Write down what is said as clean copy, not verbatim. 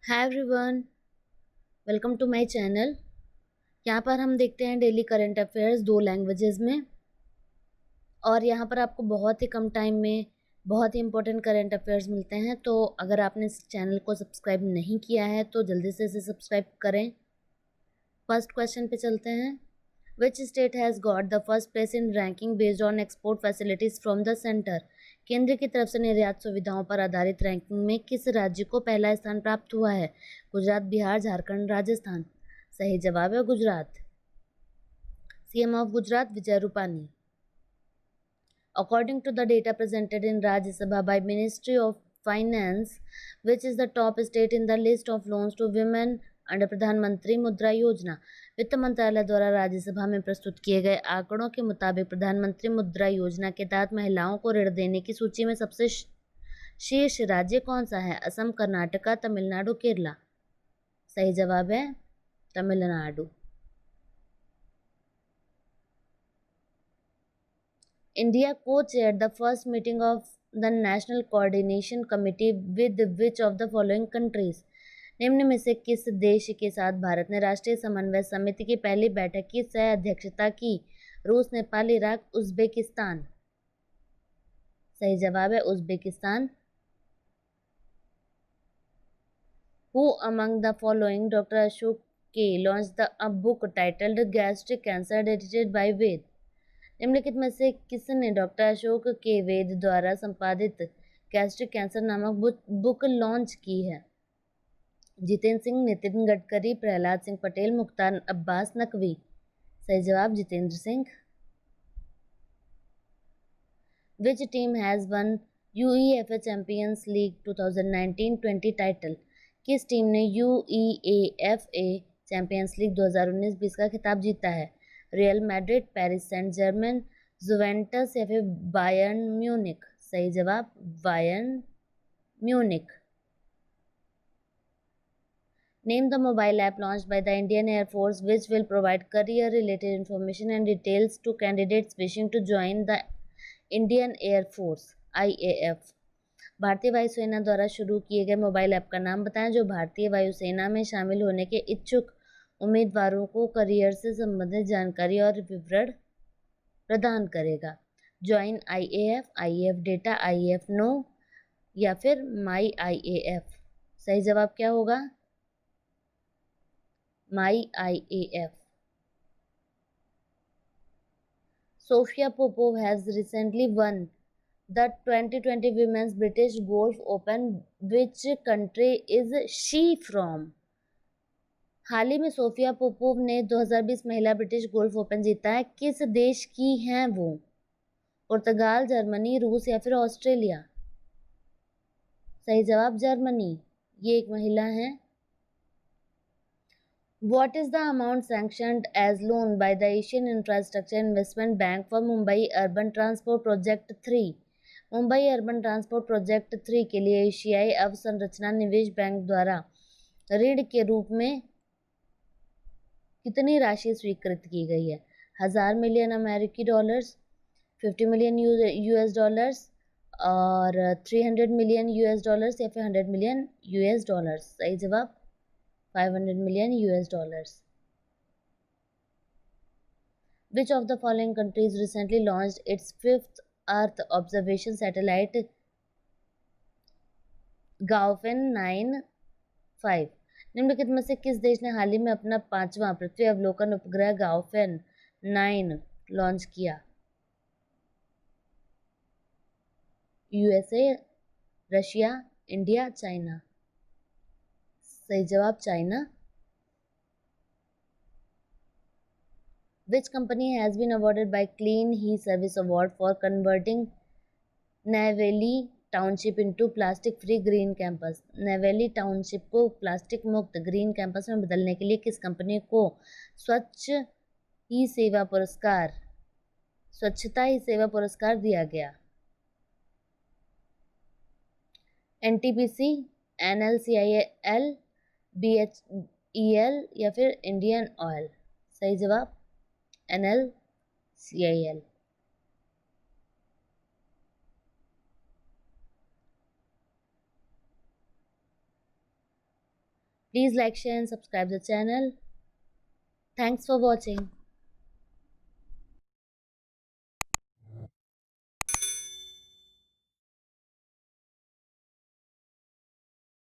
Hi everyone, welcome to my channel. यहाँ पर हम देखते हैं डेली करंट अफेयर्स दो लैंग्वेजेस में। और यहाँ पर आपको बहुत ही कम टाइम में बहुत ही इंपॉर्टेंट करंट अफेयर्स मिलते हैं। तो अगर आपने इस चैनल को सब्सक्राइब नहीं किया है तो जल्दी से इसे सब्सक्राइब करें। फर्स्ट क्वेश्चन पे चलते हैं। Which state has got the first place in ranking based on export facilities from the centre? केंद्र की तरफ से निर्यात सुविधाओं पर आधारित रैंकिंग में किस राज्य को पहला स्थान प्राप्त हुआ है? गुजरात, बिहार, झारखंड, राजस्थान। सही जवाब है Gujarat. CM of Gujarat Vijay Rupani. According to the data presented in Rajya Sabha by Ministry of Finance, which is the top state in the list of loans to women under प्रधानमंत्री मुद्रा योजना? वित्त मंत्रालय द्वारा राज्यसभा में प्रस्तुत किए गए आंकड़ों के मुताबिक प्रधानमंत्री मुद्रा योजना के तहत महिलाओं को ऋण देने की सूची में सबसे शीर्ष राज्य कौन सा है? असम, कर्नाटक, तमिलनाडु, केरला। सही जवाब है Tamil Nadu. India co-chaired the first meeting of the National Coordination Committee with which of the following countries? निम्न में से किस देश के साथ भारत ने राष्ट्रीय समन्वय समिति की पहली बैठक की सह अध्यक्षता की? रूस, नेपाल, इराक, उज्बेकिस्तान। सही जवाब है Uzbekistan. Who among the following Dr. Ashok K launched a book titled Gastric Cancer edited by Ved? निम्नलिखित में से किसने डॉक्टर अशोक के वेद द्वारा संपादित गैस्ट्रिक कैंसर नामक बुक लॉन्च की है? जितेंद्र सिंह, नितिन गडकरी, प्रहलाद सिंह पटेल, मुख्तार अब्बास नकवी। सही जवाब Jitendra Singh. Which team has one UEFA champions league 2019-20 title? किस टीम ने यूईएफए चैंपियंस लीग 2019-20 का खिताब जीता है? Real Madrid, Paris Saint Germain, Juventus या फिर बायर्न म्यूनिक। सही जवाब Bayern Munich. Name the mobile app launched by the Indian air force which will provide career related information and details to candidates wishing to join the Indian air force IAF. भारतीय वायुसेना द्वारा शुरू किए गए mobile app का नाम बताएं जो भारतीय वायुसेना में शामिल होने के इच्छुक उम्मीदवारों को करियर से संबंधित जानकारी और विवरण प्रदान करेगा। Join IAF, IAF data, IAF no या फिर माई आईएएफ। सही जवाब क्या होगा? My IAF. Sofia Popov has recently won the 2020 Women's British Golf Open. Which country is she from? हाल ही में सोफिया पोपोव ने 2020 महिला ब्रिटिश गोल्फ ओपन जीता है। किस देश की हैं वो? पुर्तगाल, जर्मनी, रूस या फिर ऑस्ट्रेलिया। सही जवाब जर्मनी। ये एक महिला है। What is the amount sanctioned as loan by the Asian Infrastructure Investment Bank for Mumbai Urban Transport Project 3? Mumbai urban transport project 3 के लिए एशियाई अवसंरचना निवेश बैंक द्वारा ऋण के रूप में कितनी राशि स्वीकृत की गई है? 1000 मिलियन अमेरिकी डॉलर्स, 50 मिलियन यूएस डॉलर्स और 300 मिलियन यूएस डॉलर्स या फिर 100 मिलियन यूएस डॉलर्स। सही जवाब 500 million US dollars. Which of the following countries recently launched its fifth Earth observation satellite Gaofen 9 5? निम्नलिखित में से किस देश ने हाल ही में अपना 5वां पृथ्वी अवलोकन उपग्रह गाओफेन 9 लॉन्च किया? USA, Russia, India, China. सही जवाब China. Which company has been awarded by Clean Heat Service Award for converting Neyveli township into plastic free green campus? Neyveli township को प्लास्टिक मुक्त ग्रीन कैंपस में बदलने के लिए किस कंपनी को स्वच्छता ही सेवा पुरस्कार दिया गया? एनटीपीसी, एनएलसीआईएल, बीएचईएल या फिर इंडियन ऑयल। सही जवाब NLCIL. Please like, share and subscribe the channel. Thanks for watching.